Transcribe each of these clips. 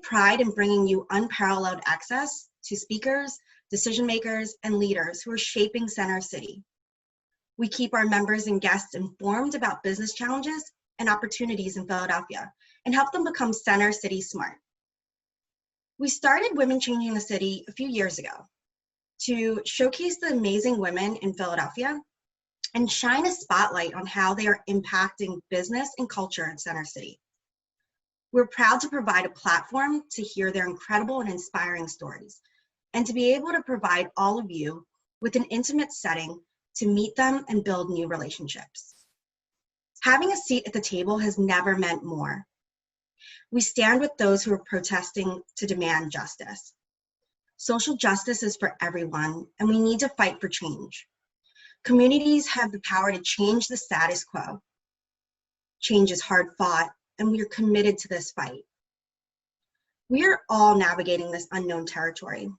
pride in bringing you unparalleled access to speakers, decision makers, and leaders who are shaping Center City. We keep our members and guests informed about business challenges and opportunities in Philadelphia and help them become Center City smart. We started Women Changing the City a few years ago to showcase the amazing women in Philadelphia and shine a spotlight on how they are impacting business and culture in Center City. We're proud to provide a platform to hear their incredible and inspiring stories and to be able to provide all of you with an intimate setting to meet them and build new relationships. Having a seat at the table has never meant more. We stand with those who are protesting to demand justice. Social justice is for everyone, and we need to fight for change. Communities have the power to change the status quo. Change is hard fought, and we are committed to this fight. We are all navigating this unknown territory,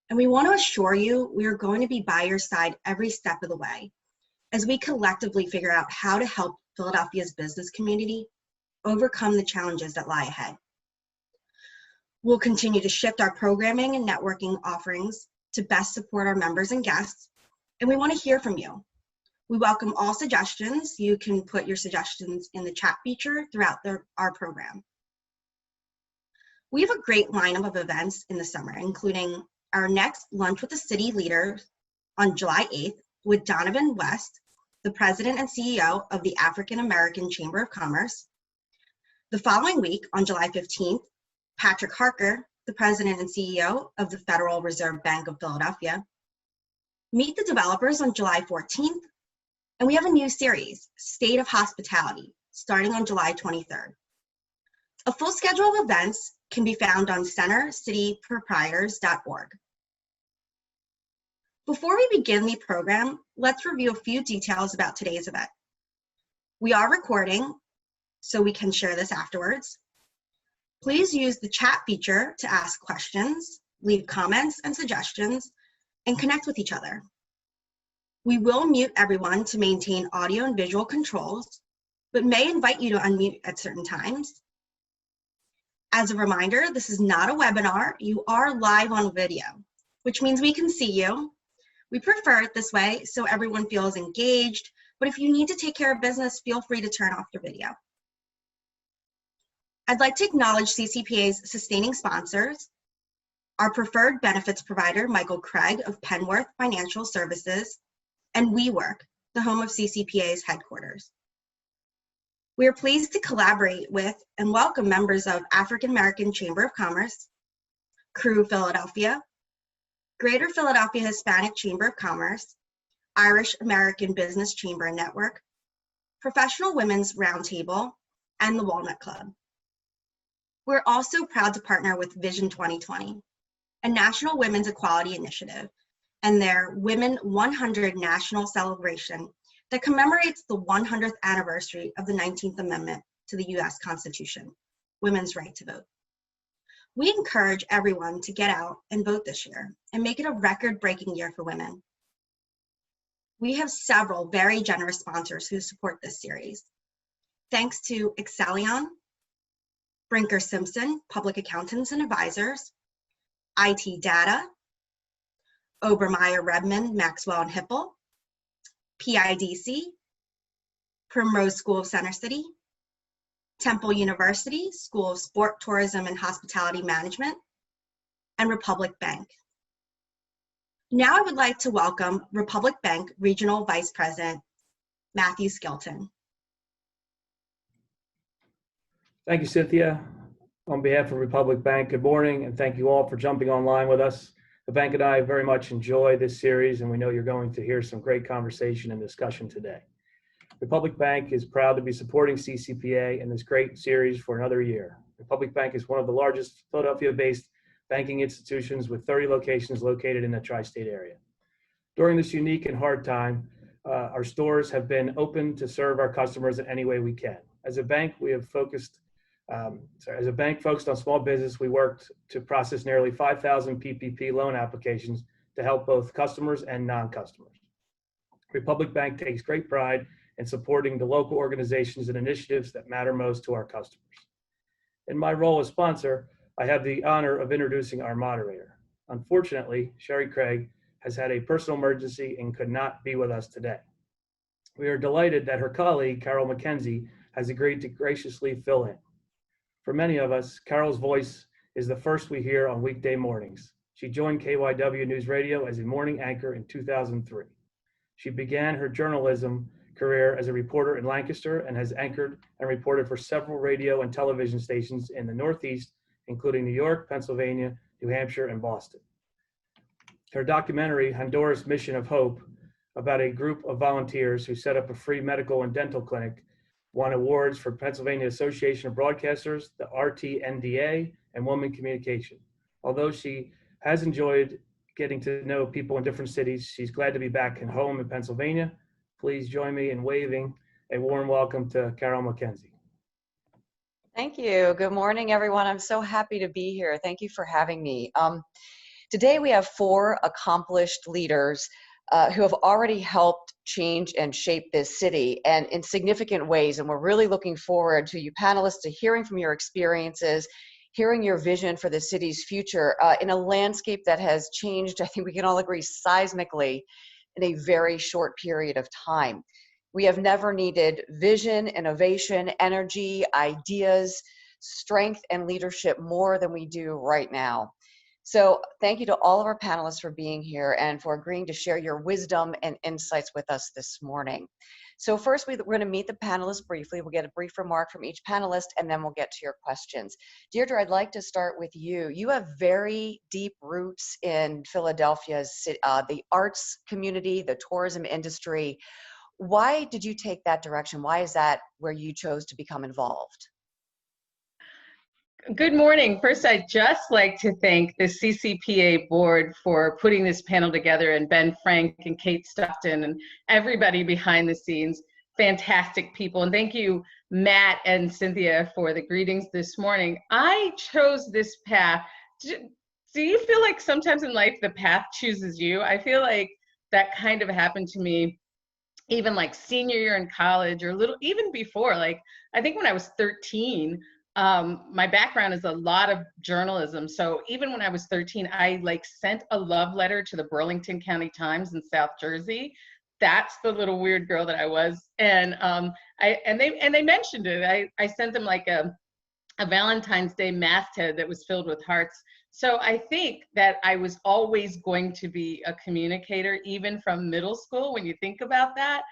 and we want to assure you we are going to be by your side every step of the way as we collectively figure out how to help Philadelphia's business community overcome the challenges that lie ahead. We'll continue to shift our programming and networking offerings to best support our members and guests, and we want to hear from you. We welcome all suggestions. You can put your suggestions in the chat feature throughout our program. We have a great lineup of events in the summer, including our next Lunch with the City Leaders on July 8th with Donovan West, the President and CEO of the African American Chamber of Commerce. The following week, on July 15th, Patrick Harker, the President and CEO of the Federal Reserve Bank of Philadelphia. Meet the developers on July 14th, and we have a new series, State of Hospitality, starting on July 23rd. A full schedule of events can be found on centercityproprietors.org. Before we begin the program, let's review a few details about today's event. We are recording, so we can share this afterwards. Please use the chat feature to ask questions, leave comments and suggestions, and connect with each other. We will mute everyone to maintain audio and visual controls, but may invite you to unmute at certain times. As a reminder, this is not a webinar. You are live on video, which means we can see you. We prefer it this way so everyone feels engaged, but if you need to take care of business, feel free to turn off your video. I'd like to acknowledge CCPA's sustaining sponsors, our preferred benefits provider, Michael Craig of Penworth Financial Services, and WeWork, the home of CCPA's headquarters. We are pleased to collaborate with and welcome members of African American Chamber of Commerce, Crew Philadelphia, Greater Philadelphia Hispanic Chamber of Commerce, Irish American Business Chamber and Network, Professional Women's Roundtable, and the Walnut Club. We're also proud to partner with Vision 2020, a national women's equality initiative, and their Women 100 National Celebration that commemorates the 100th anniversary of the 19th Amendment to the U.S. Constitution, women's right to vote. We encourage everyone to get out and vote this year and make it a record-breaking year for women. We have several very generous sponsors who support this series. Thanks to Excellion, Brinker Simpson, Public Accountants and Advisors, IT Data, Obermeyer, Redmond, Maxwell and Hipple, PIDC, Primrose School of Center City, Temple University, School of Sport, Tourism and Hospitality Management, and Republic Bank. Now I would like to welcome Republic Bank Regional Vice President, Matthew Skilton. Thank you, Cynthia. On behalf of Republic Bank, good morning, and thank you all for jumping online with us. The bank and I very much enjoy this series, and we know you're going to hear some great conversation and discussion today. Republic Bank is proud to be supporting CCPA in this great series for another year. Republic Bank is one of the largest Philadelphia-based banking institutions with 30 locations located in the tri-state area. During this unique and hard time, our stores have been open to serve our customers in any way we can. As a bank, we have focused on small business, we worked to process nearly 5,000 PPP loan applications to help both customers and non-customers. Republic Bank takes great pride in supporting the local organizations and initiatives that matter most to our customers. In my role as sponsor, I have the honor of introducing our moderator. Unfortunately, Sherry Craig has had a personal emergency and could not be with us today. We are delighted that her colleague, Carol McKenzie, has agreed to graciously fill in. For many of us, Carol's voice is the first we hear on weekday mornings. She joined KYW News Radio as a morning anchor in 2003. She began her journalism career as a reporter in Lancaster and has anchored and reported for several radio and television stations in the Northeast, including New York, Pennsylvania, New Hampshire, and Boston. Her documentary, Honduras Mission of Hope, about a group of volunteers who set up a free medical and dental clinic, won awards for Pennsylvania Association of Broadcasters, the RTNDA, and Women Communication. Although she has enjoyed getting to know people in different cities, she's glad to be back home in Pennsylvania. Please join me in waving a warm welcome to Carol McKenzie. Thank you. Good morning, everyone. I'm so happy to be here. Thank you for having me. Today we have 4 accomplished leaders who have already helped change and shape this city and in significant ways. And we're really looking forward to you panelists to hearing from your experiences, hearing your vision for the city's future in a landscape that has changed, I think we can all agree, seismically in a very short period of time. We have never needed vision, innovation, energy, ideas, strength, and leadership more than we do right now. So thank you to all of our panelists for being here and for agreeing to share your wisdom and insights with us this morning. So first, we're going to meet the panelists briefly. We'll get a brief remark from each panelist, and then we'll get to your questions. Deirdre, I'd like to start with you. You have very deep roots in Philadelphia's the arts community, the tourism industry. Why did you take that direction? Why is that where you chose to become involved? Good morning. First, I'd just like to thank the CCPA board for putting this panel together, and Ben Frank and Kate Stockton and everybody behind the scenes. Fantastic people. And thank you, Matt and Cynthia, for the greetings this morning. I chose this path. Do you feel like sometimes in life the path chooses you? I feel like that kind of happened to me even like senior year in college, or even before. Like, I think when I was 13, my background is a lot of journalism. So even when I was 13, I sent a love letter to the Burlington County Times in South Jersey. That's the little weird girl that I was. And they mentioned it. I sent them like a Valentine's Day masthead that was filled with hearts. So I think that I was always going to be a communicator, even from middle school, when you think about that.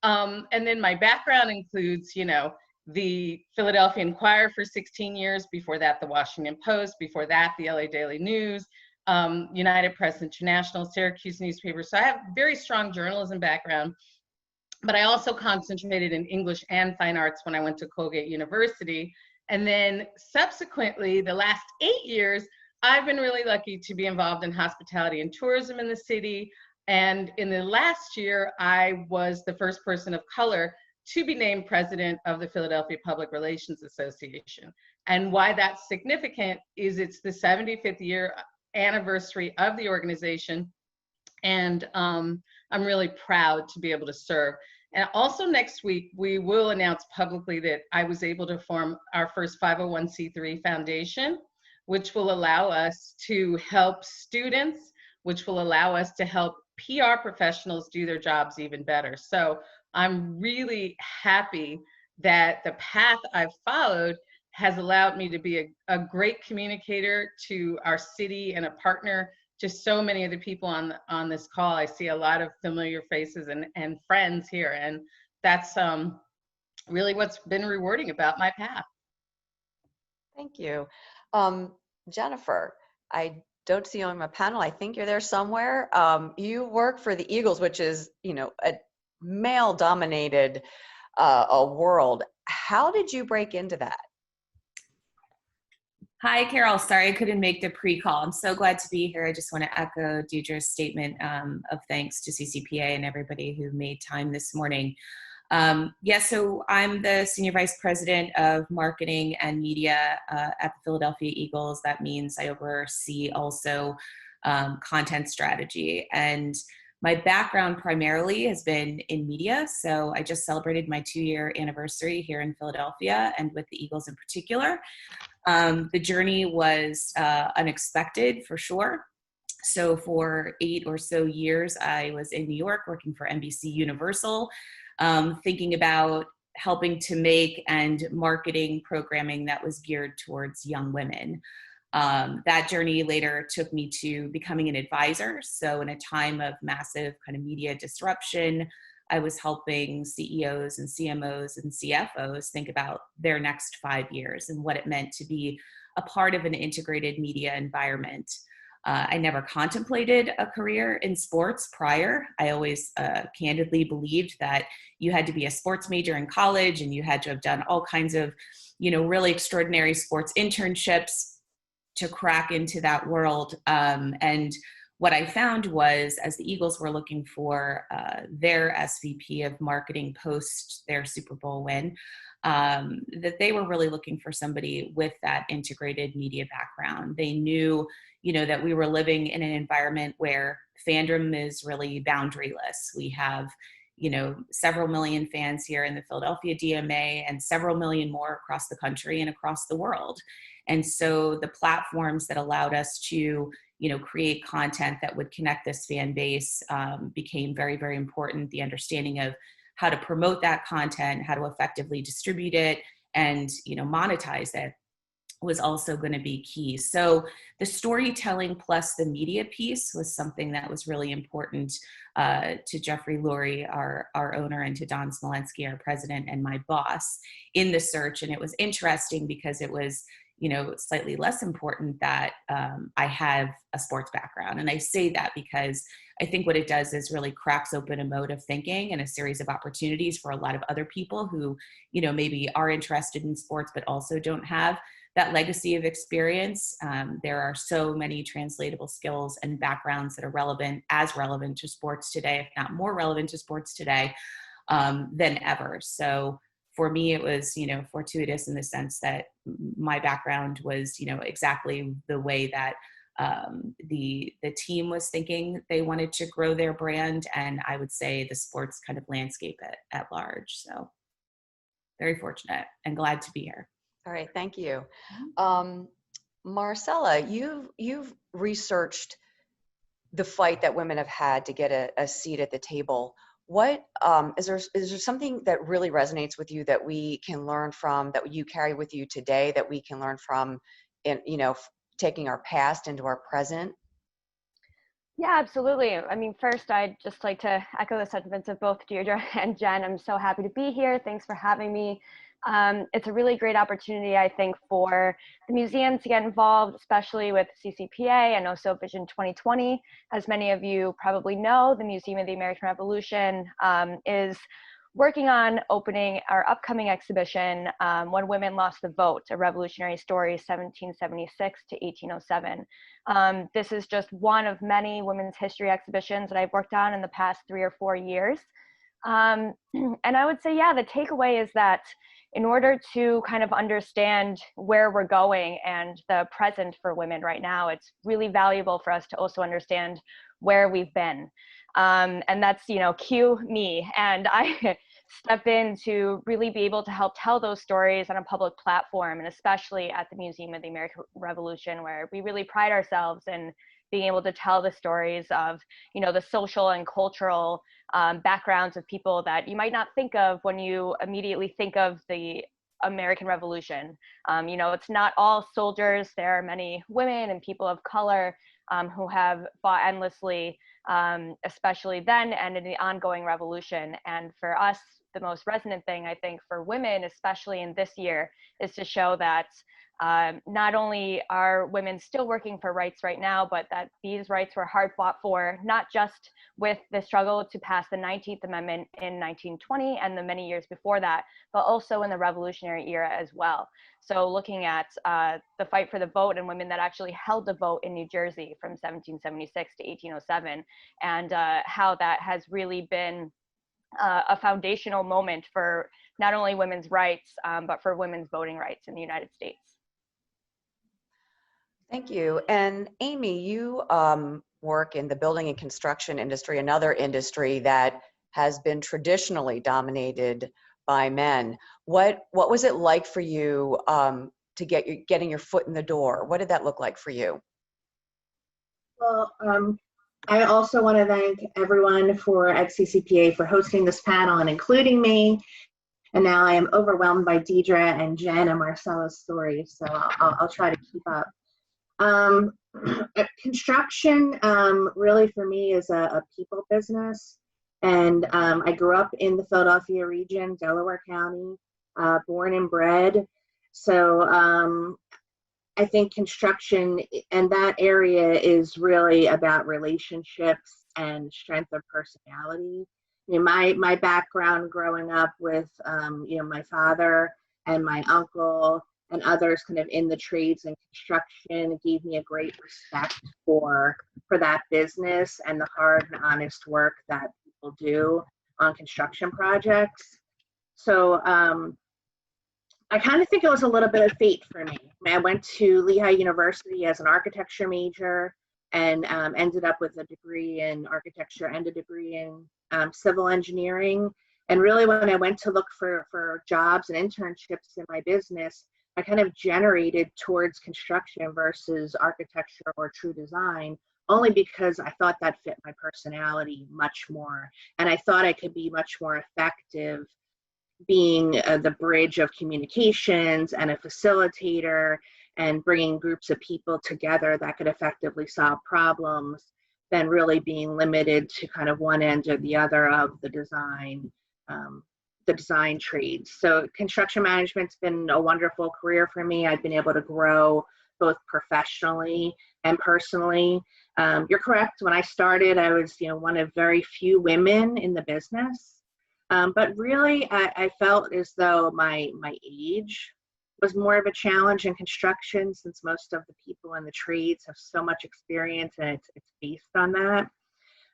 And then my background includes, the Philadelphia Inquirer for 16 years, before that, the Washington Post, before that, the LA Daily News, United Press International, Syracuse newspaper. So I have a very strong journalism background, but I also concentrated in English and fine arts when I went to Colgate University. And then subsequently, the last 8 years, I've been really lucky to be involved in hospitality and tourism in the city. And in the last year, I was the first person of color to be named president of the Philadelphia Public Relations Association. And why that's significant is it's the 75th year anniversary of the organization. And I'm really proud to be able to serve. And also next week, we will announce publicly that I was able to form our first 501c3 foundation, which will allow us to help students, which will allow us to help PR professionals do their jobs even better. So I'm really happy that the path I've followed has allowed me to be a great communicator to our city and a partner to so many of the people on this call. I see a lot of familiar faces and friends here, and that's really what's been rewarding about my path. Thank you. Jennifer, I don't see you on my panel. I think you're there somewhere. You work for the Eagles, which is, a male-dominated world. How did you break into that? Hi, Carol. Sorry I couldn't make the pre-call. I'm so glad to be here. I just want to echo Deirdre's statement of thanks to CCPA and everybody who made time this morning. So I'm the Senior Vice President of Marketing and Media at the Philadelphia Eagles. That means I oversee also content strategy. And my background primarily has been in media. So I just celebrated my 2-year anniversary here in Philadelphia and with the Eagles in particular. The journey was unexpected for sure. So for 8 or so years, I was in New York working for NBC Universal, thinking about helping to make and marketing programming that was geared towards young women. That journey later took me to becoming an advisor. So in a time of massive kind of media disruption, I was helping CEOs and CMOs and CFOs think about their next 5 years and what it meant to be a part of an integrated media environment. I never contemplated a career in sports prior. I always candidly believed that you had to be a sports major in college and you had to have done all kinds of, really extraordinary sports internships to crack into that world. And what I found was, as the Eagles were looking for their SVP of marketing post their Super Bowl win, that they were really looking for somebody with that integrated media background. They knew, that we were living in an environment where fandom is really boundaryless. We have, several million fans here in the Philadelphia DMA and several million more across the country and across the world. And so the platforms that allowed us to, create content that would connect this fan base became very, very important. The understanding of how to promote that content, how to effectively distribute it, and monetize it was also going to be key. So the storytelling plus the media piece was something that was really important to Jeffrey Lurie, our owner, and to Don Smolensky, our president, and my boss in the search. And it was interesting because it was slightly less important that I have a sports background. And I say that because I think what it does is really cracks open a mode of thinking and a series of opportunities for a lot of other people who, maybe are interested in sports, but also don't have that legacy of experience. There are so many translatable skills and backgrounds that are as relevant to sports today, if not more relevant to sports today than ever. So for me, it was, fortuitous in the sense that my background was, exactly the way that the team was thinking they wanted to grow their brand, and I would say the sports kind of landscape at large. So very fortunate and glad to be here. All right, thank you. Marcella, you've researched the fight that women have had to get a seat at the table. What is there something that really resonates with you that we can learn from, that you carry with you today, that we can learn from in taking our past into our present? Yeah, absolutely. I mean, first, I'd just like to echo the sentiments of both Deirdre and Jen. I'm so happy to be here. Thanks for having me. It's a really great opportunity, I think, for the museum to get involved, especially with CCPA and also Vision 2020. As many of you probably know, the Museum of the American Revolution is working on opening our upcoming exhibition, When Women Lost the Vote, A Revolutionary Story, 1776 to 1807. This is just one of many women's history exhibitions that I've worked on in the past 3 or 4 years. And I would say, yeah, the takeaway is that in order to kind of understand where we're going and the present for women right now, it's really valuable for us to also understand where we've been. And that's, cue me. And I step in to really be able to help tell those stories on a public platform, and especially at the Museum of the American Revolution, where we really pride ourselves in being able to tell the stories of, the social and cultural backgrounds of people that you might not think of when you immediately think of the American Revolution. It's not all soldiers. There are many women and people of color who have fought endlessly, especially then and in the ongoing revolution. And for us, the most resonant thing, I think, for women, especially in this year, is to show that not only are women still working for rights right now, but that these rights were hard fought for, not just with the struggle to pass the 19th Amendment in 1920 and the many years before that, but also in the Revolutionary era as well. So looking at the fight for the vote and women that actually held the vote in New Jersey from 1776 to 1807, and how that has really been a foundational moment for not only women's rights, but for women's voting rights in the United States. Thank you. And Amy, you work in the building and construction industry, another industry that has been traditionally dominated by men. What was it like for you to getting your foot in the door? What did that look like for you? Well, I also want to thank everyone at CCPA for hosting this panel and including me. And now I am overwhelmed by Deidre and Jen and Marcella's stories, so I'll try to keep up. Construction really for me is a people business. And I grew up in the Philadelphia region, Delaware County, born and bred. So I think construction and that area is really about relationships and strength of personality. You know, my background growing up with, my father and my uncle and others kind of in the trades and construction gave me a great respect for that business and the hard and honest work that people do on construction projects. So I kind of think it was a little bit of fate for me. I went to Lehigh University as an architecture major and ended up with a degree in architecture and a degree in civil engineering. And really when I went to look for jobs and internships in my business, I kind of generated towards construction versus architecture or true design, only because I thought that fit my personality much more. And I thought I could be much more effective being the bridge of communications and a facilitator and bringing groups of people together that could effectively solve problems than really being limited to kind of one end or the other of the design trades. So construction management's been a wonderful career for me. I've been able to grow both professionally and personally. You're correct. When I started, I was, one of very few women in the business. But really, I felt as though my age was more of a challenge in construction, since most of the people in the trades have so much experience and it's based on that.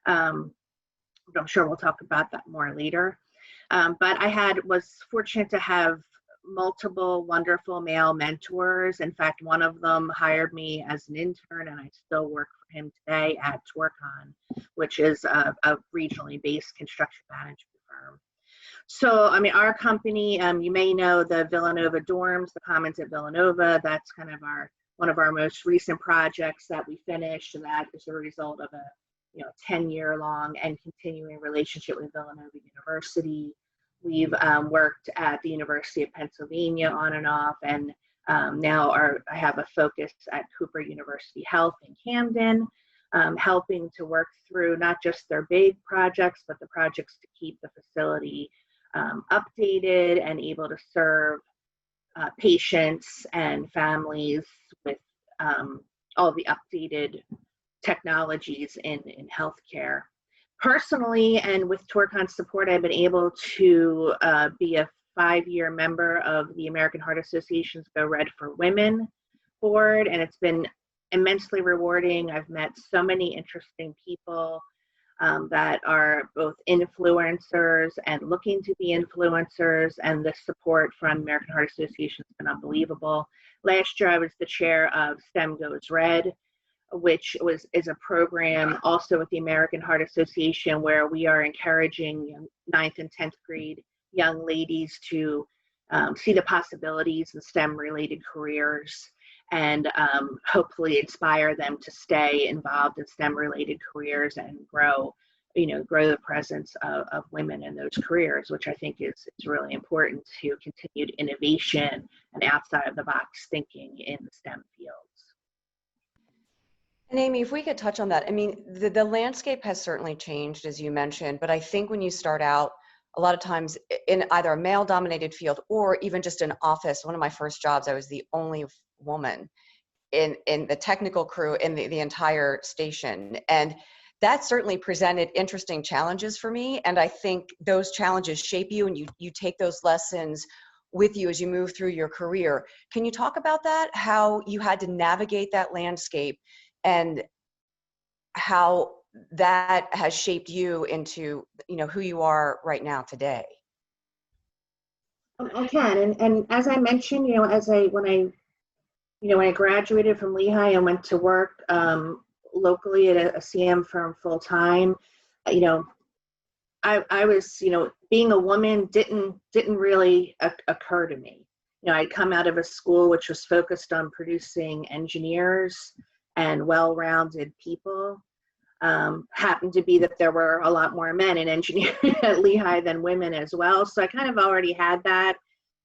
But I'm sure we'll talk about that more later. But I was fortunate to have multiple wonderful male mentors. In fact, one of them hired me as an intern, and I still work for him today at Torcon, which is a regionally based construction management firm. So, I mean, our company, you may know the Villanova dorms, the Commons at Villanova. That's kind of one of our most recent projects that we finished, and that is a result of a 10-year-long and continuing relationship with Villanova University. We've worked at the University of Pennsylvania on and off, and now I have a focus at Cooper University Health in Camden, helping to work through not just their big projects, but the projects to keep the facility updated and able to serve patients and families with all the updated technologies in healthcare. Personally, and with Torcon's support, I've been able to be a 5-year member of the American Heart Association's Go Red for Women board, and it's been immensely rewarding. I've met so many interesting people that are both influencers and looking to be influencers, and the support from American Heart Association has been unbelievable. Last year, I was the chair of STEM Goes Red, which is a program also with the American Heart Association where we are encouraging 9th and 10th grade young ladies to see the possibilities in STEM-related careers and hopefully inspire them to stay involved in STEM-related careers and grow the presence of women in those careers, which I think is really important to continued innovation and outside of the box thinking in the STEM fields. And Amy, if we could touch on that, I mean, the landscape has certainly changed, as you mentioned, but I think when you start out, a lot of times in either a male-dominated field or even just an office, one of my first jobs, I was the only woman in the technical crew in the entire station. And that certainly presented interesting challenges for me. And I think those challenges shape you, and you take those lessons with you as you move through your career. Can you talk about that, how you had to navigate that landscape and how that has shaped you into, who you are right now today? I can, and as I mentioned, when I graduated from Lehigh and went to work locally at a CM firm full time, I was, being a woman didn't really occur to me. I'd come out of a school which was focused on producing engineers and well-rounded people. Happened to be that there were a lot more men in engineering at Lehigh than women as well. So I kind of already had that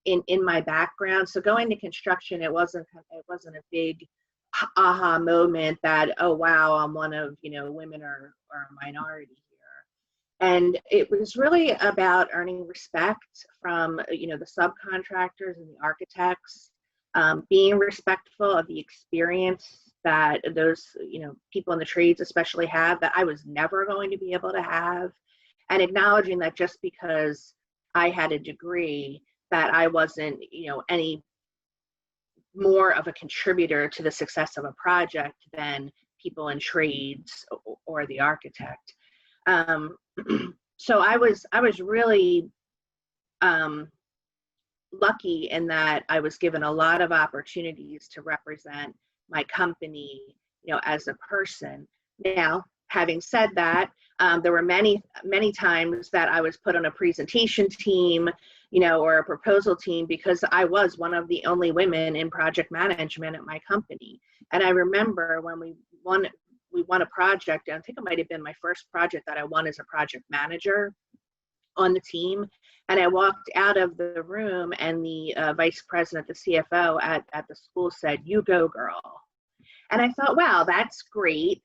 in my background. So going to construction, it wasn't a big aha moment that, oh wow, I'm one of, women or a minority here. And it was really about earning respect from, the subcontractors and the architects, being respectful of the experience that those, people in the trades especially have that I was never going to be able to have, and acknowledging that just because I had a degree that I wasn't, any more of a contributor to the success of a project than people in trades or the architect. So I was really lucky in that I was given a lot of opportunities to represent my company, as a person. Now, having said that, there were many times that I was put on a presentation team, or a proposal team, because I was one of the only women in project management at my company. And I remember when we won a project, and I think it might have been my first project that I won as a project manager on the team. And I walked out of the room, and the vice president, the CFO at the school said, "You go, girl." And I thought, wow, that's great.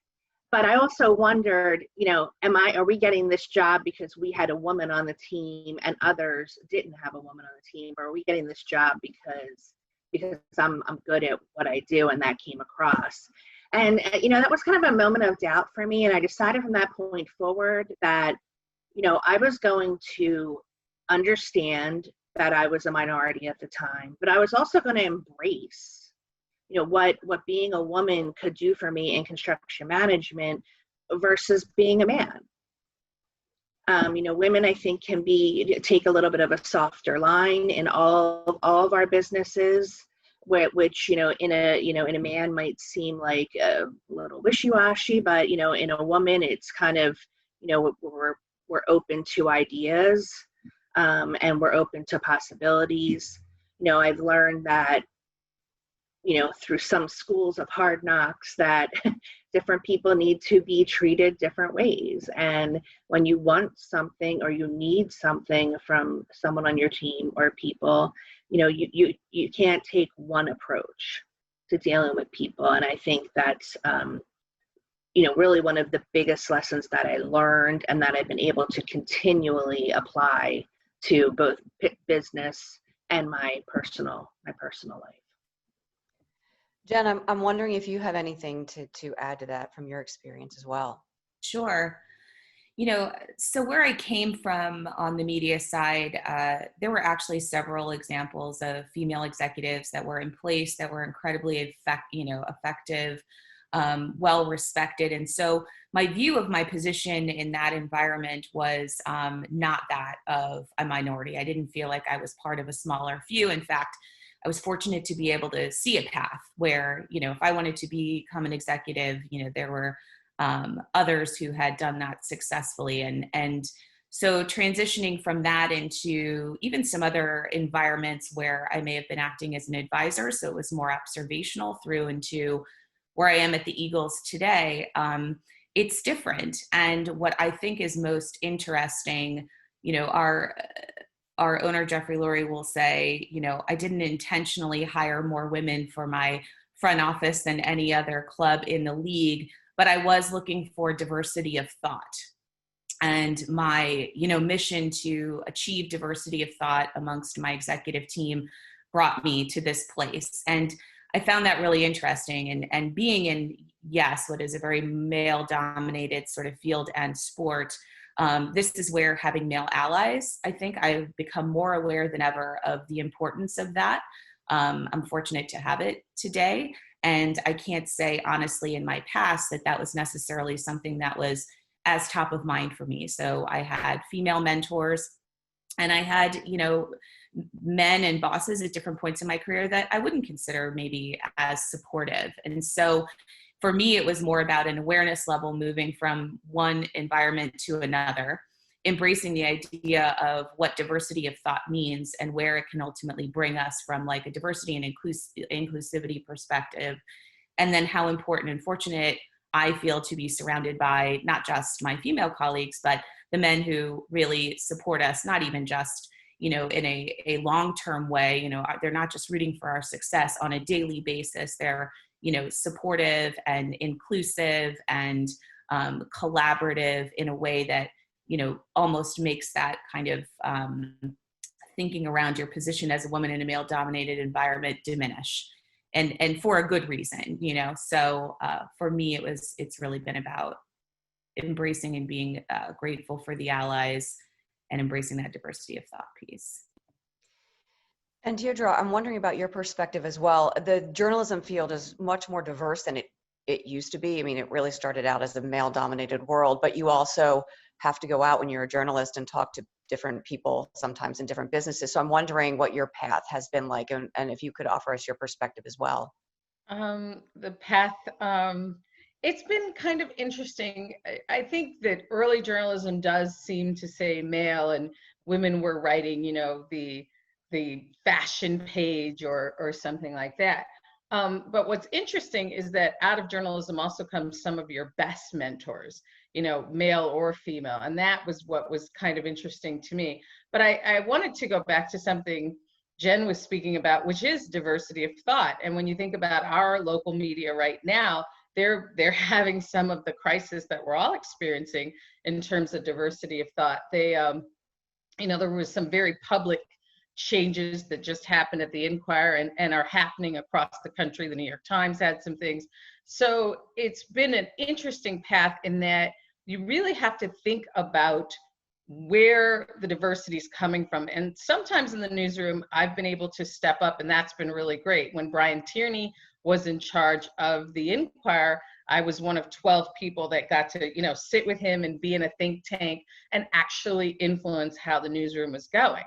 But I also wondered, are we getting this job because we had a woman on the team and others didn't have a woman on the team? Or are we getting this job because I'm good at what I do? And that came across. And, that was kind of a moment of doubt for me. And I decided from that point forward that, I was going to understand that I was a minority at the time, but I was also going to embrace, what being a woman could do for me in construction management versus being a man. Women, I think, can take a little bit of a softer line in all of our businesses, which, in a man might seem like a little wishy-washy, but, in a woman, it's kind of, we're open to ideas, and we're open to possibilities. I've learned that, through some schools of hard knocks, that different people need to be treated different ways. And when you want something or you need something from someone on your team or people, you can't take one approach to dealing with people. And I think that's, really one of the biggest lessons that I learned and that I've been able to continually apply to both business and my personal life. Jen, I'm wondering if you have anything to add to that from your experience as well. Sure. So where I came from on the media side, there were actually several examples of female executives that were in place that were incredibly effective, well respected. And so my view of my position in that environment was not that of a minority. I didn't feel like I was part of a smaller few. In fact, I was fortunate to be able to see a path where, if I wanted to become an executive, there were others who had done that successfully. And so transitioning from that into even some other environments where I may have been acting as an advisor, so it was more observational, through into where I am at the Eagles today, it's different. And what I think is most interesting, our owner, Jeffrey Lurie, will say, I didn't intentionally hire more women for my front office than any other club in the league, but I was looking for diversity of thought. And my, mission to achieve diversity of thought amongst my executive team brought me to this place. And I found that really interesting. And being in, yes, what is a very male-dominated sort of field and sport, this is where having male allies, I think I've become more aware than ever of the importance of that. I'm fortunate to have it today. And I can't say honestly in my past that was necessarily something that was as top of mind for me. So I had female mentors, and I had, men and bosses at different points in my career that I wouldn't consider maybe as supportive. And so for me, it was more about an awareness level moving from one environment to another. embracing the idea of what diversity of thought means and where it can ultimately bring us from like a diversity and inclusivity perspective. And then how important and fortunate I feel to be surrounded by not just my female colleagues, but the men who really support us, not even just, you know, in a long-term way. You know, they're not just rooting for our success on a daily basis. They're, you know, supportive and inclusive and collaborative in a way that, you know, almost makes that kind of thinking around your position as a woman in a male-dominated environment diminish, and for a good reason, you know. So for me, it's really been about embracing and being grateful for the allies and embracing that diversity of thought piece. And Deirdre, I'm wondering about your perspective as well. The journalism field is much more diverse than it used to be. I mean, it really started out as a male-dominated world, but you also have to go out when you're a journalist and talk to different people, sometimes in different businesses. So I'm wondering what your path has been like, and if you could offer us your perspective as well. The path, it's been kind of interesting. I think that early journalism does seem to say male, and women were writing, you know, the fashion page or something like that. But what's interesting is that out of journalism also comes some of your best mentors, you know, male or female. And that was what was kind of interesting to me. But I wanted to go back to something Jen was speaking about, which is diversity of thought. And when you think about our local media right now, they're having some of the crisis that we're all experiencing in terms of diversity of thought. They, you know, there was some very public changes that just happened at the Inquirer and are happening across the country. The New York Times had some things. So it's been an interesting path in that you really have to think about where the diversity is coming from. And sometimes in the newsroom, I've been able to step up, and that's been really great. When Brian Tierney was in charge of the Inquirer, I was one of 12 people that got to, you know, sit with him and be in a think tank and actually influence how the newsroom was going.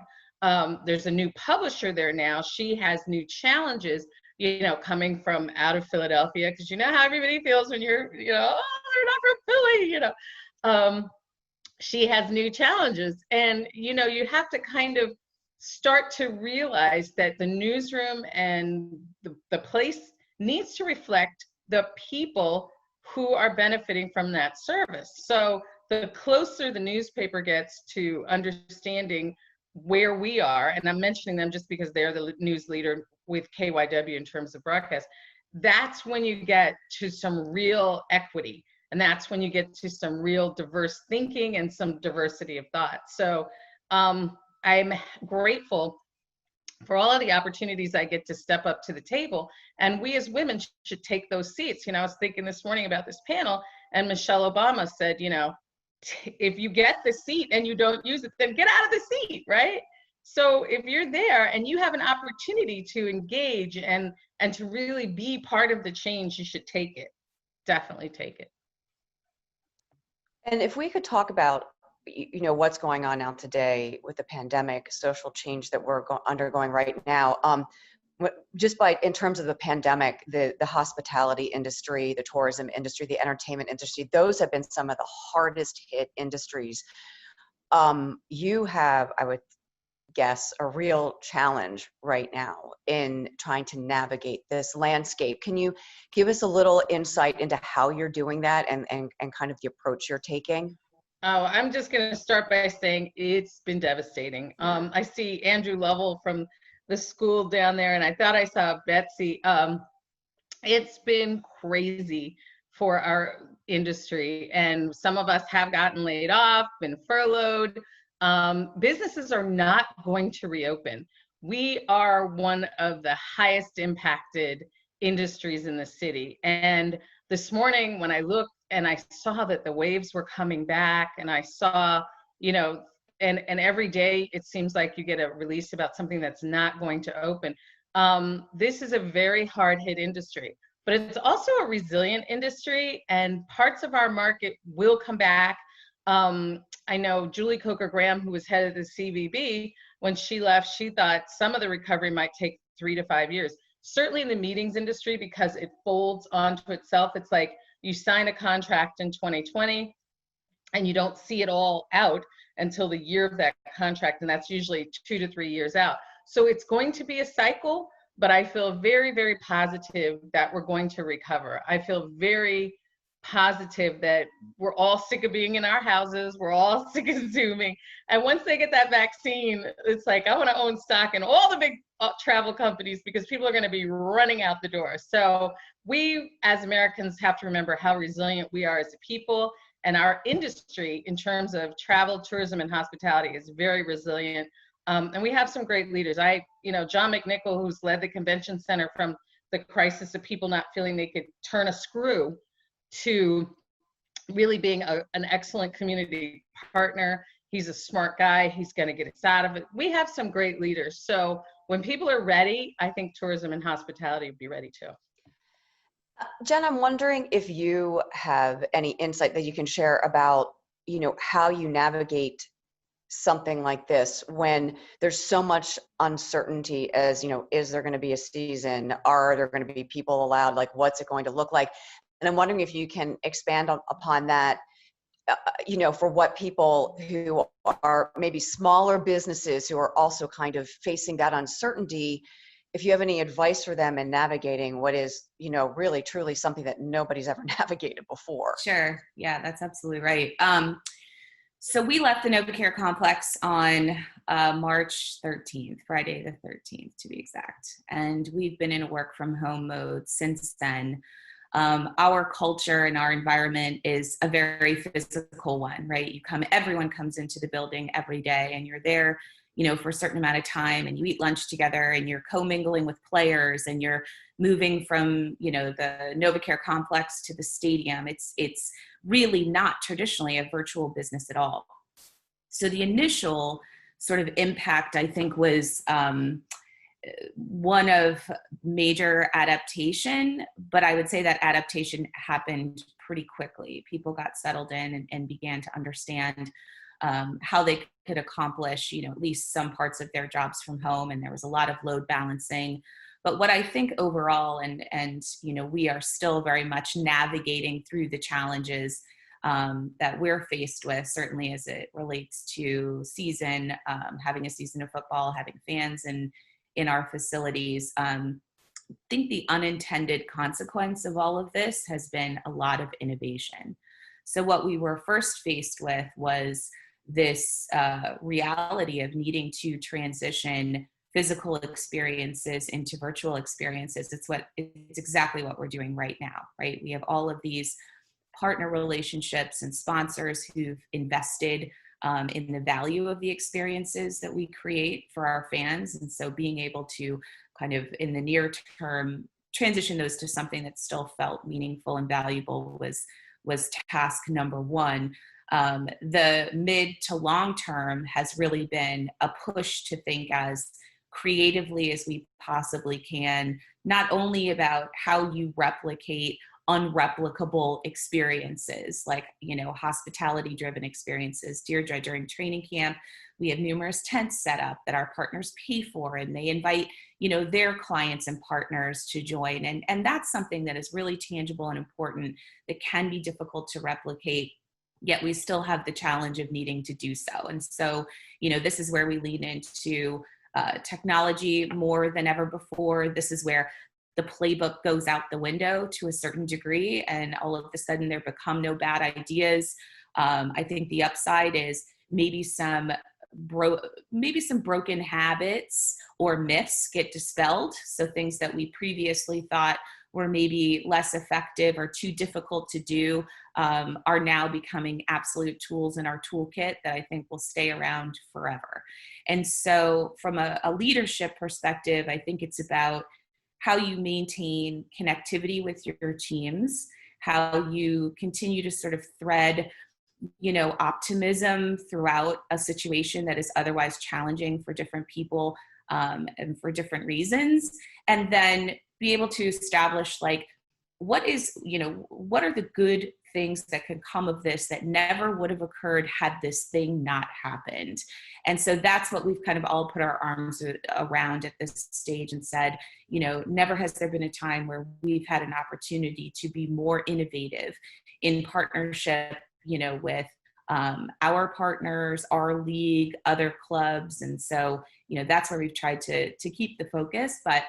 There's a new publisher there now. She has new challenges, you know, coming from out of Philadelphia, because you know how everybody feels when you're, you know, oh, they're not from Philly, you know. She has new challenges, and you know, you have to kind of start to realize that the newsroom and the place needs to reflect the people who are benefiting from that service. So the closer the newspaper gets to understanding where we are, and I'm mentioning them just because they're the news leader with KYW in terms of broadcast, that's when you get to some real equity. And that's when you get to some real diverse thinking and some diversity of thought. So I'm grateful for all of the opportunities I get to step up to the table. And we as women should take those seats. You know, I was thinking this morning about this panel, and Michelle Obama said, you know, if you get the seat and you don't use it, then get out of the seat, right? So if you're there and you have an opportunity to engage and to really be part of the change, you should take it. Definitely take it. And if we could talk about, you know, what's going on now today with the pandemic, social change that we're undergoing right now, just in terms of the pandemic, the hospitality industry, the tourism industry, the entertainment industry, those have been some of the hardest hit industries. You have, I would guess, a real challenge right now in trying to navigate this landscape. Can you give us a little insight into how you're doing that and kind of the approach you're taking? Oh, I'm just going to start by saying it's been devastating. I see Andrew Lovell from the school down there, and I thought I saw Betsy. It's been crazy for our industry, and some of us have gotten laid off, been furloughed. Businesses are not going to reopen. We are one of the highest impacted industries in the city. And this morning when I looked and I saw that the waves were coming back, and I saw, you know, and every day it seems like you get a release about something that's not going to open. This is a very hard hit industry, but it's also a resilient industry, and parts of our market will come back. I know Julie Coker-Graham, who was head of the CVB, when she left, she thought some of the recovery might take 3 to 5 years. Certainly in the meetings industry, because it folds onto itself. It's like you sign a contract in 2020 and you don't see it all out until the year of that contract, and that's usually 2 to 3 years out. So it's going to be a cycle, but I feel very, very positive that we're going to recover. I feel very positive that we're all sick of being in our houses. We're all sick of Zooming. And once they get that vaccine, it's like, I want to own stock in all the big travel companies because people are going to be running out the door. So we as Americans have to remember how resilient we are as a people, and our industry in terms of travel, tourism, and hospitality is very resilient. And we have some great leaders. John McNichol, who's led the convention center from the crisis of people not feeling they could turn a screw to really being an excellent community partner. He's a smart guy. He's going to get us out of it. We have some great leaders. So when people are ready, I think tourism and hospitality will be ready too. Jen, I'm wondering if you have any insight that you can share about, how you navigate something like this when there's so much uncertainty as, is there going to be a season? Are there going to be people allowed? Like, what's it going to look like? And I'm wondering if you can expand upon that, for what people who are maybe smaller businesses who are also kind of facing that uncertainty, if you have any advice for them in navigating what is, really truly something that nobody's ever navigated before. Sure. Yeah, that's absolutely right. So we left the NovaCare complex on March 13th, Friday the 13th to be exact. And we've been in a work from home mode since then. Our culture and our environment is a very physical one, right? Everyone comes into the building every day and you're there, for a certain amount of time, and you eat lunch together and you're commingling with players and you're moving from, the NovaCare complex to the stadium. It's really not traditionally a virtual business at all. So the initial sort of impact, I think, was one of major adaptation, but I would say that adaptation happened pretty quickly. People got settled in and began to understand how they could accomplish, at least some parts of their jobs from home. And there was a lot of load balancing. But what I think overall, and we are still very much navigating through the challenges that we're faced with, certainly as it relates to season, having a season of football, having fans in our facilities. I think the unintended consequence of all of this has been a lot of innovation. So what we were first faced with was this reality of needing to transition physical experiences into virtual experiences. It's exactly what we're doing right now, right? We have all of these partner relationships and sponsors who've invested in the value of the experiences that we create for our fans. And so being able to kind of in the near term transition those to something that still felt meaningful and valuable was task number one. The mid to long term has really been a push to think as creatively as we possibly can, not only about how you replicate unreplicable experiences like, hospitality driven experiences. Deirdre, during training camp, we have numerous tents set up that our partners pay for, and they invite, their clients and partners to join. And that's something that is really tangible and important that can be difficult to replicate, yet we still have the challenge of needing to do so. And so, this is where we lean into technology more than ever before. This is where the playbook goes out the window to a certain degree, and all of a sudden there become no bad ideas. I think the upside is maybe some broken habits or myths get dispelled. So things that we previously thought were maybe less effective or too difficult to do are now becoming absolute tools in our toolkit that I think will stay around forever. And so from a leadership perspective, I think it's about how you maintain connectivity with your teams, how you continue to sort of thread, optimism throughout a situation that is otherwise challenging for different people and for different reasons, and then be able to establish what are the good things that could come of this that never would have occurred had this thing not happened. And so that's what we've kind of all put our arms around at this stage and said, never has there been a time where we've had an opportunity to be more innovative in partnership, with our partners, our league, other clubs. And so, that's where we've tried to keep the focus, but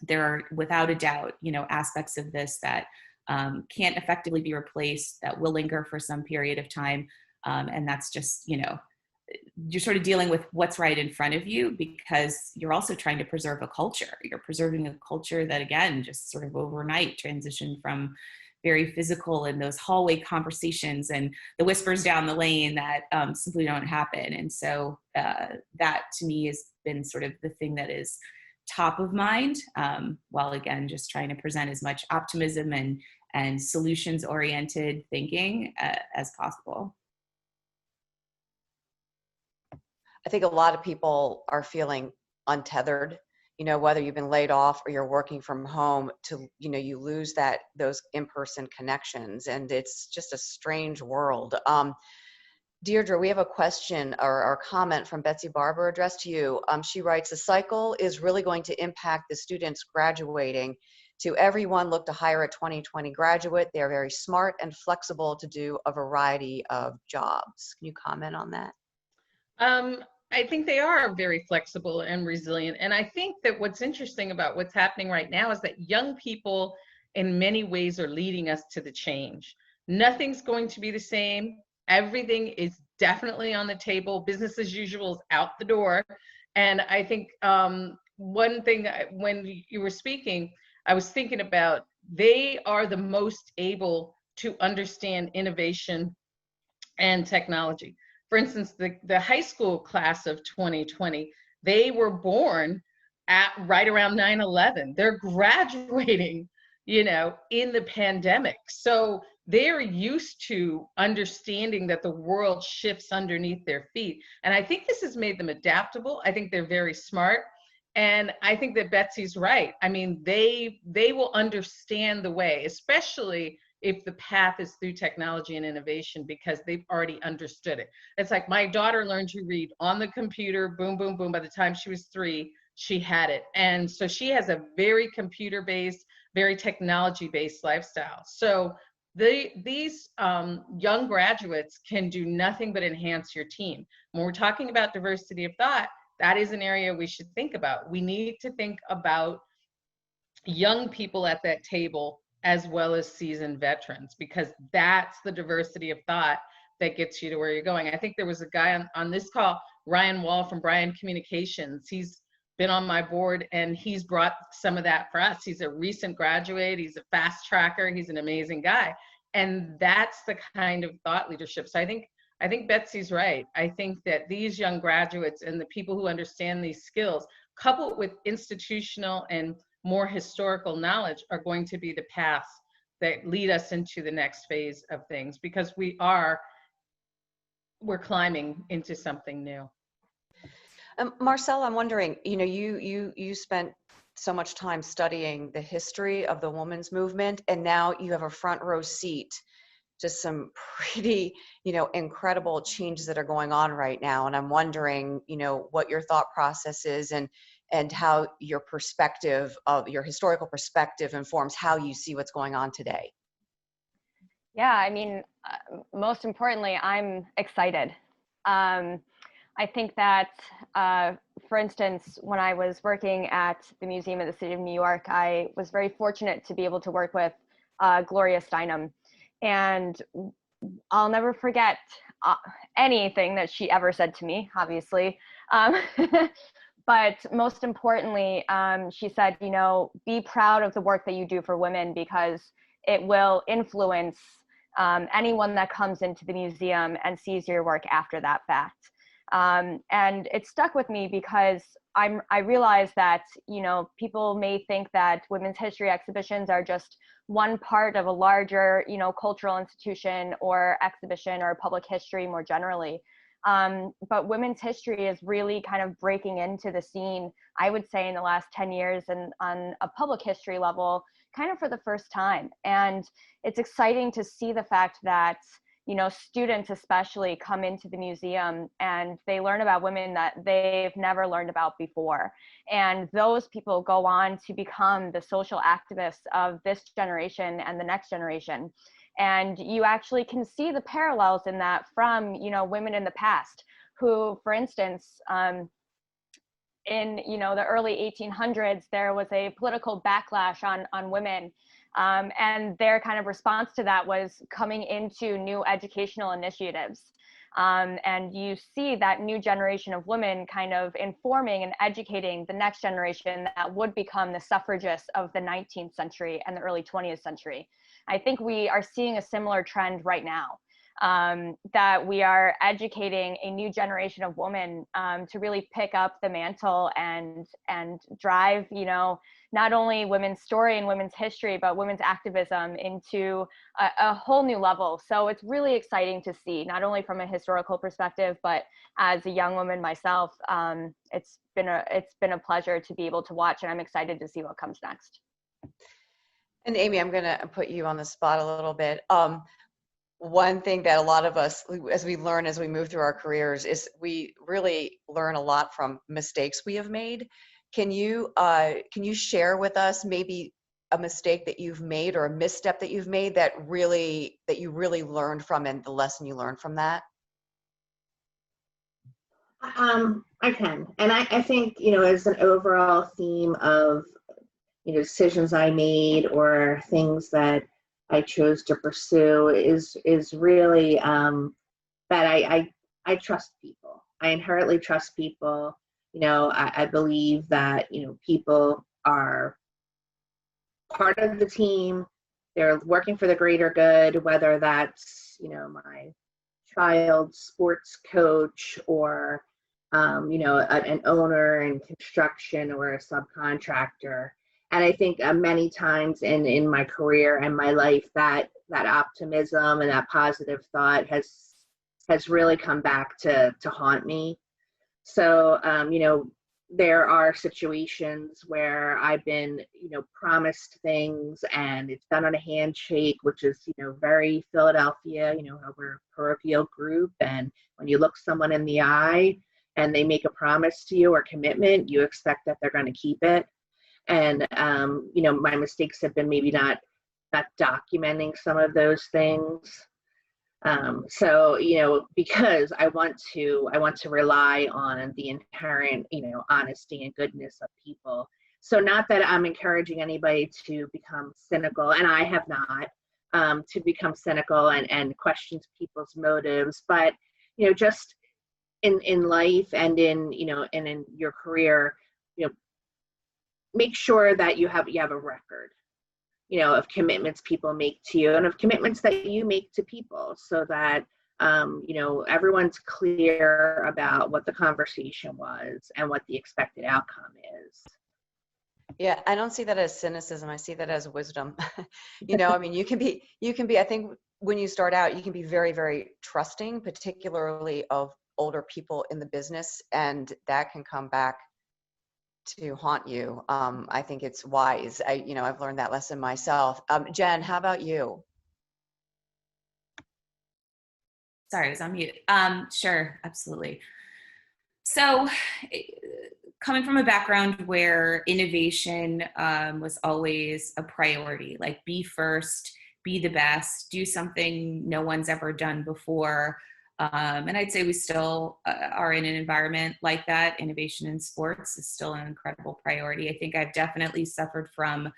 there are without a doubt, aspects of this that can't effectively be replaced, that will linger for some period of time. And that's just, you're sort of dealing with what's right in front of you, because you're also trying to preserve a culture. You're preserving a culture that, again, just sort of overnight transitioned from very physical and those hallway conversations and the whispers down the lane that simply don't happen. And so that to me has been sort of the thing that is top of mind, while again, just trying to present as much optimism and solutions-oriented thinking as possible. I think a lot of people are feeling untethered, whether you've been laid off or you're working from home, to, you lose those in-person connections, and it's just a strange world. Deirdre, we have a question or comment from Betsy Barber addressed to you. She writes, the cycle is really going to impact the students graduating. To everyone, look to hire a 2020 graduate. They're very smart and flexible to do a variety of jobs. Can you comment on that? I think they are very flexible and resilient. And I think that what's interesting about what's happening right now is that young people in many ways are leading us to the change. Nothing's going to be the same. Everything is definitely on the table. Business as usual is out the door. And I think one thing, when you were speaking, I was thinking about, they are the most able to understand innovation and technology. For instance, the high school class of 2020, they were born at right around 9/11. They're graduating, in the pandemic. So they're used to understanding that the world shifts underneath their feet. And I think this has made them adaptable. I think they're very smart. And I think that Betsy's right. I mean, they will understand the way, especially if the path is through technology and innovation, because they've already understood it. It's like my daughter learned to read on the computer, boom, boom, boom. By the time she was 3, she had it. And so she has a very computer-based, very technology-based lifestyle. So these young graduates can do nothing but enhance your team. When we're talking about diversity of thought, that is an area we should think about. We need to think about young people at that table as well as seasoned veterans, because that's the diversity of thought that gets you to where you're going. I think there was a guy on this call, Ryan Wall from Bryan Communications. He's been on my board and he's brought some of that for us. He's a recent graduate. He's a fast tracker. He's an amazing guy. And that's the kind of thought leadership. So I think Betsy's right. I think that these young graduates and the people who understand these skills, coupled with institutional and more historical knowledge, are going to be the paths that lead us into the next phase of things, because we're climbing into something new. Marcel, I'm wondering, you spent so much time studying the history of the women's movement, and now you have a front row seat to some pretty, incredible changes that are going on right now. And I'm wondering, what your thought process is, and how your perspective of your historical perspective informs how you see what's going on today. Yeah, I mean, most importantly, I'm excited. I think that, for instance, when I was working at the Museum of the City of New York, I was very fortunate to be able to work with Gloria Steinem. And I'll never forget anything that she ever said to me, obviously. But most importantly, she said, be proud of the work that you do for women, because it will influence anyone that comes into the museum and sees your work after that fact. And it stuck with me because I realized that, people may think that women's history exhibitions are just one part of a larger, cultural institution or exhibition or public history more generally. But women's history is really kind of breaking into the scene, I would say, in the last 10 years, and on a public history level, kind of for the first time. And it's exciting to see the fact that, students especially come into the museum and they learn about women that they've never learned about before. And those people go on to become the social activists of this generation and the next generation. And you actually can see the parallels in that from, women in the past who, for instance, in the early 1800s, there was a political backlash on women, and their kind of response to that was coming into new educational initiatives. And you see that new generation of women kind of informing and educating the next generation that would become the suffragists of the 19th century and the early 20th century. I think we are seeing a similar trend right now, that we are educating a new generation of women to really pick up the mantle and drive, not only women's story and women's history, but women's activism into a whole new level. So it's really exciting to see, not only from a historical perspective, but as a young woman myself, it's been a pleasure to be able to watch, and I'm excited to see what comes next. And Amy, I'm going to put you on the spot a little bit. One thing that a lot of us, as we learn as we move through our careers, is we really learn a lot from mistakes we have made. Can you share with us maybe a mistake that you've made or a misstep that you've made that you really learned from, and the lesson you learned from that? I can. And I think, as an overall theme of, decisions I made or things that I chose to pursue is really that I trust people. I inherently trust people. I believe that, people are part of the team. They're working for the greater good, whether that's, my child's sports coach or, an owner in construction or a subcontractor. And I think many times in my career and my life, that optimism and that positive thought has really come back to haunt me. So, there are situations where I've been, promised things and it's done on a handshake, which is, very Philadelphia, how we're a parochial group. And when you look someone in the eye and they make a promise to you or commitment, you expect that they're going to keep it. And, my mistakes have been maybe not documenting some of those things. So, because I want to rely on the inherent, honesty and goodness of people. So not that I'm encouraging anybody to become cynical, and I have not, to become cynical and question people's motives, but, just in life and in your career, make sure that you have a record, of commitments people make to you and of commitments that you make to people, so that, everyone's clear about what the conversation was and what the expected outcome is. Yeah, I don't see that as cynicism. I see that as wisdom. I mean, you can be, I think when you start out, you can be very, very trusting, particularly of older people in the business, and that can come back to haunt you. I think it's wise. I've learned that lesson myself. Jen, how about you? Sorry, I was on mute. Sure, absolutely. So coming from a background where innovation was always a priority, like be first, be the best, do something no one's ever done before. And I'd say we still are in an environment like that. Innovation in sports is still an incredible priority. I think I've definitely suffered from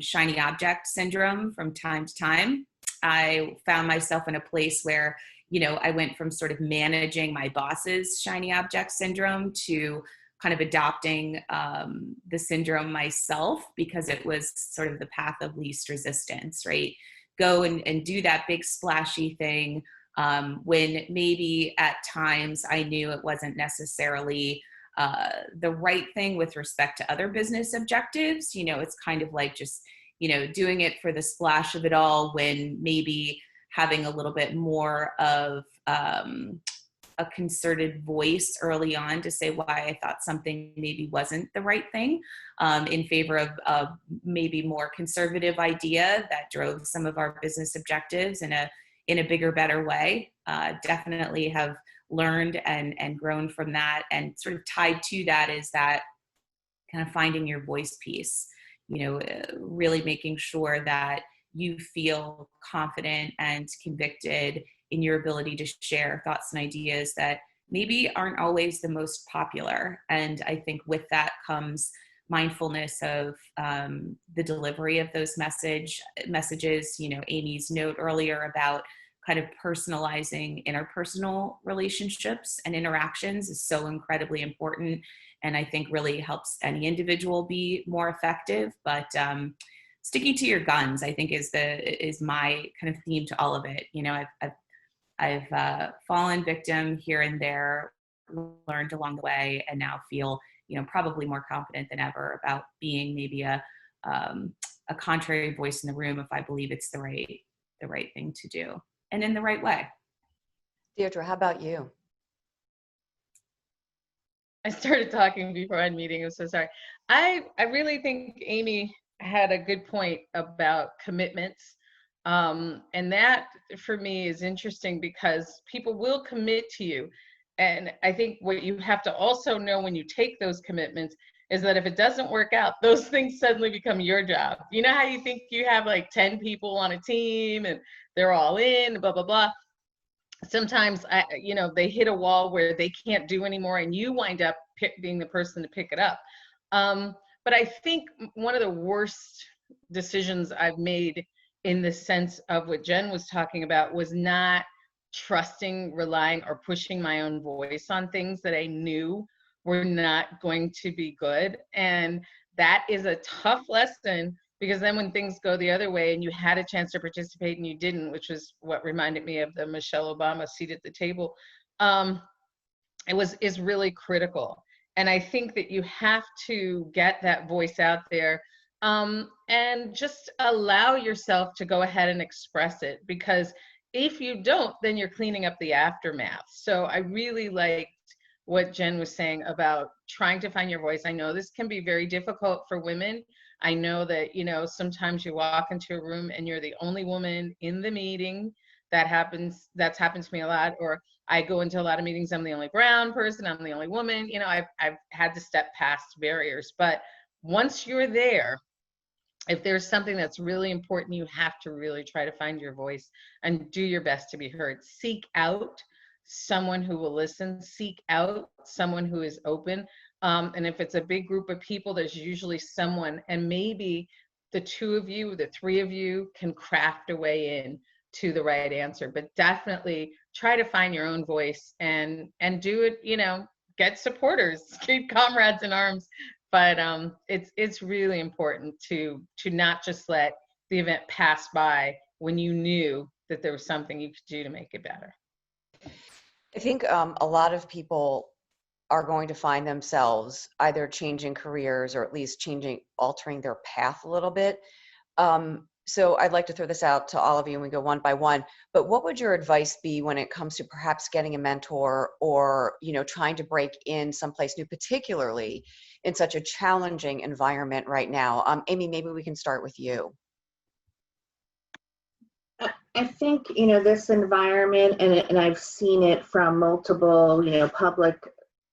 shiny object syndrome from time to time. I found myself in a place where, I went from sort of managing my boss's shiny object syndrome to kind of adopting the syndrome myself, because it was sort of the path of least resistance, right? Go and do that big splashy thing. When maybe at times I knew it wasn't necessarily the right thing with respect to other business objectives. It's kind of like just, doing it for the splash of it all, when maybe having a little bit more of a concerted voice early on to say why I thought something maybe wasn't the right thing, in favor of a maybe more conservative idea that drove some of our business objectives in a bigger, better way. Definitely have learned and grown from that. And sort of tied to that is that kind of finding your voice piece, really making sure that you feel confident and convicted in your ability to share thoughts and ideas that maybe aren't always the most popular. And I think with that comes mindfulness of the delivery of those messages. You know, Amy's note earlier about kind of personalizing interpersonal relationships and interactions is so incredibly important, and I think really helps any individual be more effective. But sticking to your guns, I think, is my kind of theme to all of it. You know, I've fallen victim here and there, learned along the way, and now feel, you know, probably more confident than ever about being maybe a contrary voice in the room if I believe it's the right thing to do and in the right way. Deirdre, how about you? I started talking before our meeting. I'm so sorry. I really think Amy had a good point about commitments. And that for me is interesting because people will commit to you. And I think what you have to also know when you take those commitments is that if it doesn't work out, those things suddenly become your job. You know how you think you have like 10 people on a team and they're all in, blah, blah, blah. Sometimes, they hit a wall where they can't do anymore and you wind up being the person to pick it up. But I think one of the worst decisions I've made in the sense of what Jen was talking about was not trusting, relying, or pushing my own voice on things that I knew were not going to be good. And that is a tough lesson, because then when things go the other way and you had a chance to participate and you didn't, which was what reminded me of the Michelle Obama seat at the table, is really critical. And I think that you have to get that voice out there, and just allow yourself to go ahead and express it, because if you don't, then you're cleaning up the aftermath. So I really liked what Jen was saying about trying to find your voice. I know this can be very difficult for women. I know that, sometimes you walk into a room and you're the only woman in the meeting. That's happened to me a lot. Or I go into a lot of meetings, I'm the only brown person, I'm the only woman. I've had to step past barriers. But once you're there, if there's something that's really important, you have to really try to find your voice and do your best to be heard. Seek out someone who will listen. Seek out someone who is open. And if it's a big group of people, there's usually someone, and maybe the two of you, the three of you can craft a way in to the right answer. But definitely try to find your own voice and do it, get supporters, get comrades in arms. But it's really important to not just let the event pass by when you knew that there was something you could do to make it better. I think a lot of people are going to find themselves either changing careers or at least altering their path a little bit. So I'd like to throw this out to all of you and we go one by one, but what would your advice be when it comes to perhaps getting a mentor or, trying to break in someplace new, particularly in such a challenging environment right now? Amy, maybe we can start with you. I think, this environment, and I've seen it from multiple, public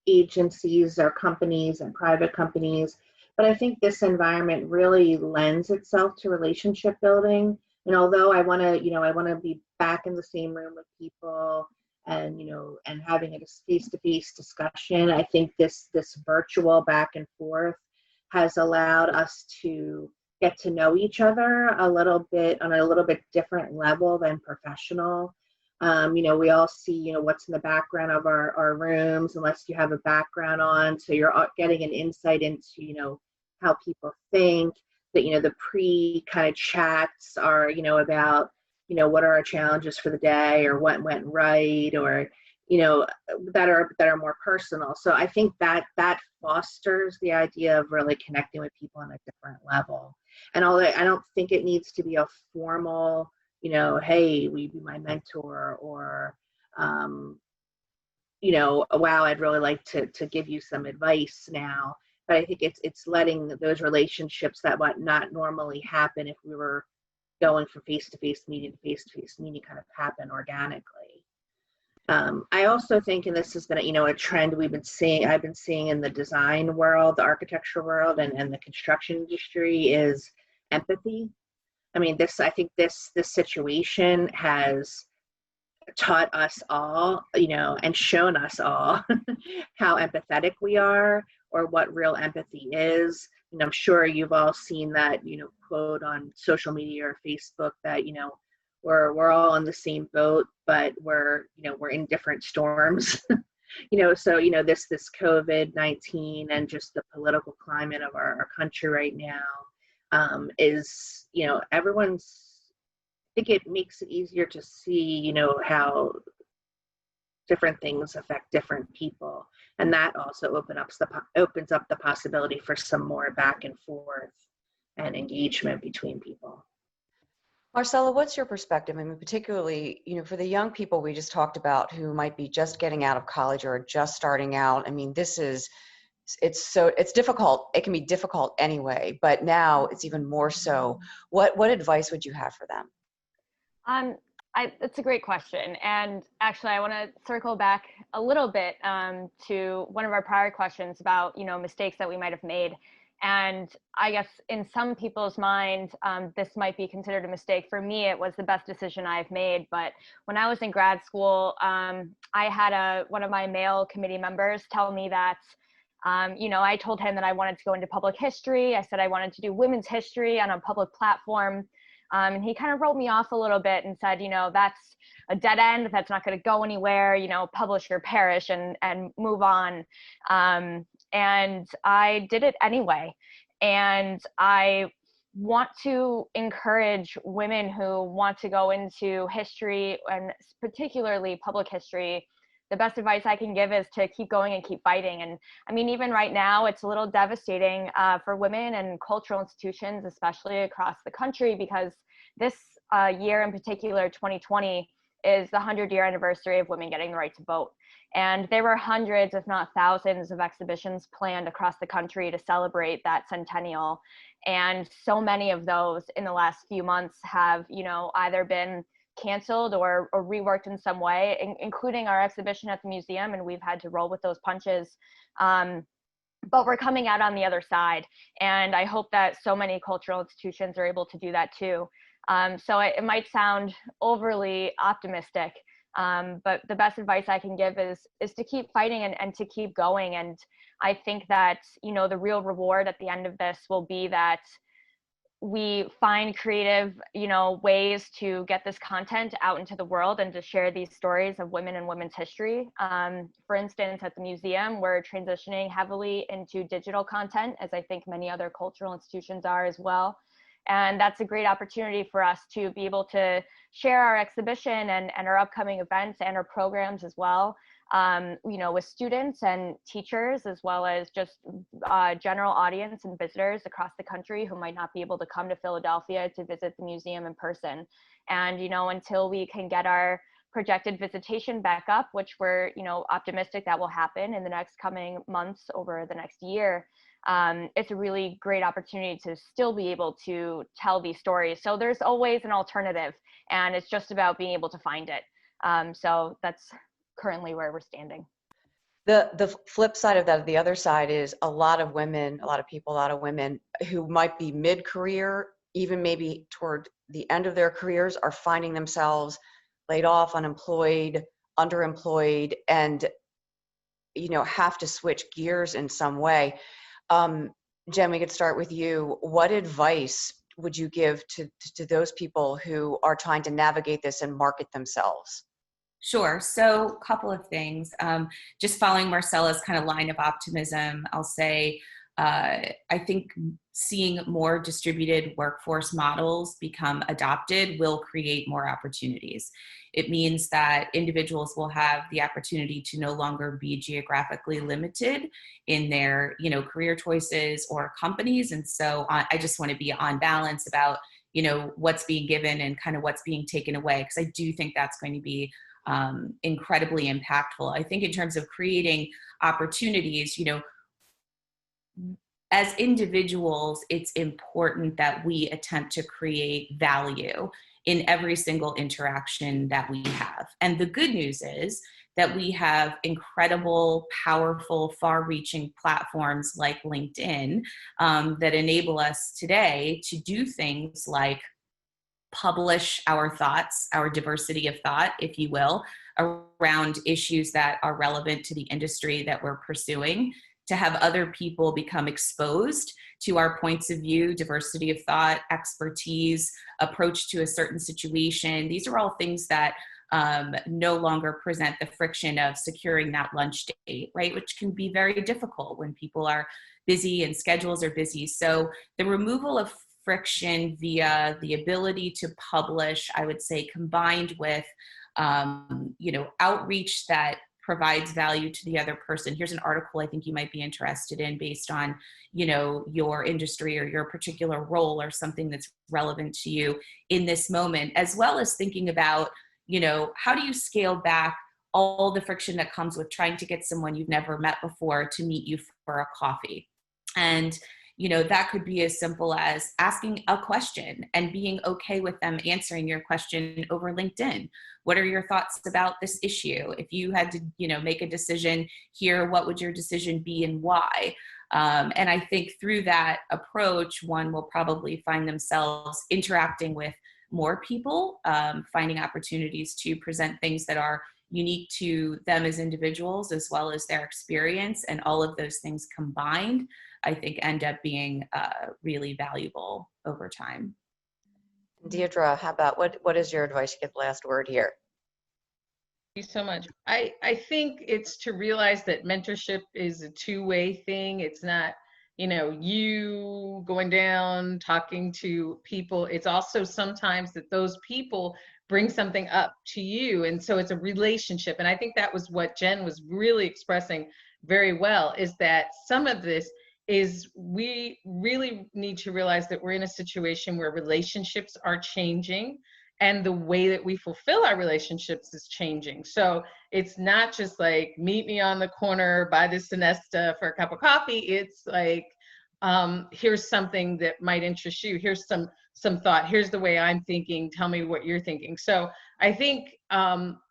agencies or companies and private companies, but I think this environment really lends itself to relationship building. And although I want to be back in the same room with people and, and having a face-to-face discussion, I think this virtual back and forth has allowed us to get to know each other a little bit on a little bit different level than professional. We all see, what's in the background of our rooms, unless you have a background on. So you're getting an insight into, how people think. That, the pre kind of chats are, about, what are our challenges for the day, or what went right, or, that are more personal. So I think that fosters the idea of really connecting with people on a different level. And although I don't think it needs to be a formal, hey, will you be my mentor, or, wow, I'd really like to give you some advice now. But I think it's letting those relationships that might not normally happen if we were going from face-to-face meeting to face-to-face meeting kind of happen organically. I also think, and this has been a trend I've been seeing in the design world, the architecture world, and the construction industry, is empathy. I mean, I think this situation has taught us all, and shown us all how empathetic we are, or what real empathy is. And I'm sure you've all seen that, quote on social media or Facebook that, we're all in the same boat, but we're in different storms. So, this COVID-19 and just the political climate of our country right now is, I think it makes it easier to see, how different things affect different people. And that also opens up the possibility for some more back and forth and engagement between people. Marcella, what's your perspective? I mean, particularly, for the young people we just talked about who might be just getting out of college or just starting out. I mean, it's difficult. It can be difficult anyway, but now it's even more so. What advice would you have for them? It's a great question. And actually, I want to circle back a little bit to one of our prior questions about, mistakes that we might have made. And I guess in some people's minds, this might be considered a mistake. For me, it was the best decision I've made. But when I was in grad school, I had one of my male committee members tell me that, I told him that I wanted to go into public history. I said I wanted to do women's history on a public platform. And he kind of wrote me off a little bit and said, that's a dead end. That's not going to go anywhere. Publish or perish and move on. And I did it anyway. And I want to encourage women who want to go into history, and particularly public history. The best advice I can give is to keep going and keep fighting. And I mean, even right now, it's a little devastating for women and cultural institutions, especially across the country, because this year in particular, 2020, is the 100-year anniversary of women getting the right to vote. And there were hundreds, if not thousands, of exhibitions planned across the country to celebrate that centennial. And so many of those in the last few months have, either been canceled or reworked in some way, including our exhibition at the museum, and we've had to roll with those punches. But we're coming out on the other side, and I hope that so many cultural institutions are able to do that too. So it might sound overly optimistic, but the best advice I can give is to keep fighting and to keep going. And I think that, the real reward at the end of this will be that we find creative, ways to get this content out into the world and to share these stories of women and women's history. For instance, at the museum, we're transitioning heavily into digital content, as I think many other cultural institutions are as well. And that's a great opportunity for us to be able to share our exhibition and our upcoming events and our programs as well, with students and teachers, as well as just general audience and visitors across the country who might not be able to come to Philadelphia to visit the museum in person. And, until we can get our projected visitation back up, which we're, optimistic that will happen in the next coming months over the next year, it's a really great opportunity to still be able to tell these stories. So there's always an alternative, and it's just about being able to find it. So that's currently where we're standing. The flip side of that, the other side, is a lot of women who might be mid-career, even maybe toward the end of their careers, are finding themselves laid off, unemployed, underemployed, and have to switch gears in some way. Jen, we could start with you. What advice would you give to those people who are trying to navigate this and market themselves? Sure. So a couple of things. Just following Marcella's kind of line of optimism, I'll say, I think seeing more distributed workforce models become adopted will create more opportunities. It means that individuals will have the opportunity to no longer be geographically limited in their, career choices or companies. And so I just want to be on balance about, what's being given and kind of what's being taken away, because I do think that's going to be incredibly impactful. I think in terms of creating opportunities, as individuals, it's important that we attempt to create value in every single interaction that we have. And the good news is that we have incredible, powerful, far-reaching platforms like LinkedIn that enable us today to do things like publish our thoughts, our diversity of thought, if you will, around issues that are relevant to the industry that we're pursuing, to have other people become exposed to our points of view, diversity of thought, expertise, approach to a certain situation. These are all things that no longer present the friction of securing that lunch date, right? Which can be very difficult when people are busy and schedules are busy. So the removal of friction via the ability to publish, I would say, combined with outreach that provides value to the other person. Here's an article I think you might be interested in based on, your industry or your particular role or something that's relevant to you in this moment, as well as thinking about, how do you scale back all the friction that comes with trying to get someone you've never met before to meet you for a coffee. And that could be as simple as asking a question and being okay with them answering your question over LinkedIn. What are your thoughts about this issue? If you had to, make a decision here, what would your decision be and why? And I think through that approach, one will probably find themselves interacting with more people, finding opportunities to present things that are unique to them as individuals, as well as their experience, and all of those things combined, I think end up being really valuable over time. Deirdre, how about what is your advice? You get the last word here. Thank you so much. I think it's to realize that mentorship is a two-way thing. It's not, you going down, talking to people. It's also sometimes that those people bring something up to you. And so it's a relationship. And I think that was what Jen was really expressing very well, is that some of this is we really need to realize that we're in a situation where relationships are changing and the way that we fulfill our relationships is changing. So it's not just like, meet me on the corner, buy this Sinesta for a cup of coffee. It's like, here's something that might interest you. Here's some thought. Here's the way I'm thinking. Tell me what you're thinking. So I think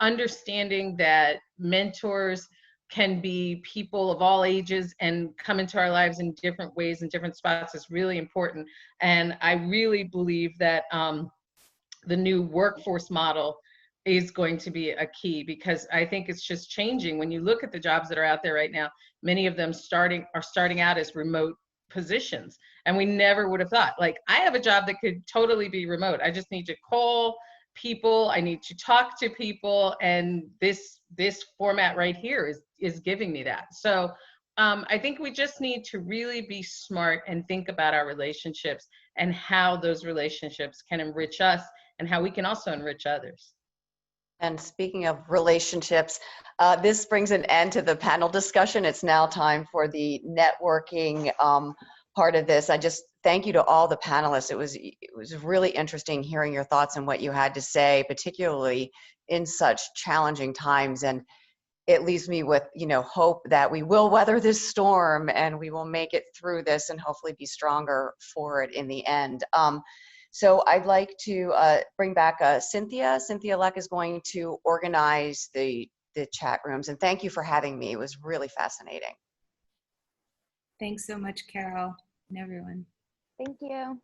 understanding that mentors can be people of all ages and come into our lives in different ways and different spots is really important. And I really believe that the new workforce model is going to be a key, because I think it's just changing. When you look at the jobs that are out there right now, many of them are starting out as remote positions. And we never would have thought, like, I have a job that could totally be remote. I just need to call people, I need to talk to people, and this format right here is giving me that. So I think we just need to really be smart and think about our relationships and how those relationships can enrich us and how we can also enrich others. And speaking of relationships, this brings an end to the panel discussion. It's now time for the networking part of this. I just thank you to all the panelists. It was really interesting hearing your thoughts and what you had to say, particularly in such challenging times. And it leaves me with, hope that we will weather this storm and we will make it through this and hopefully be stronger for it in the end. So I'd like to bring back Cynthia. Cynthia Leck is going to organize the chat rooms. And thank you for having me. It was really fascinating. Thanks so much, Carol, and everyone. Thank you.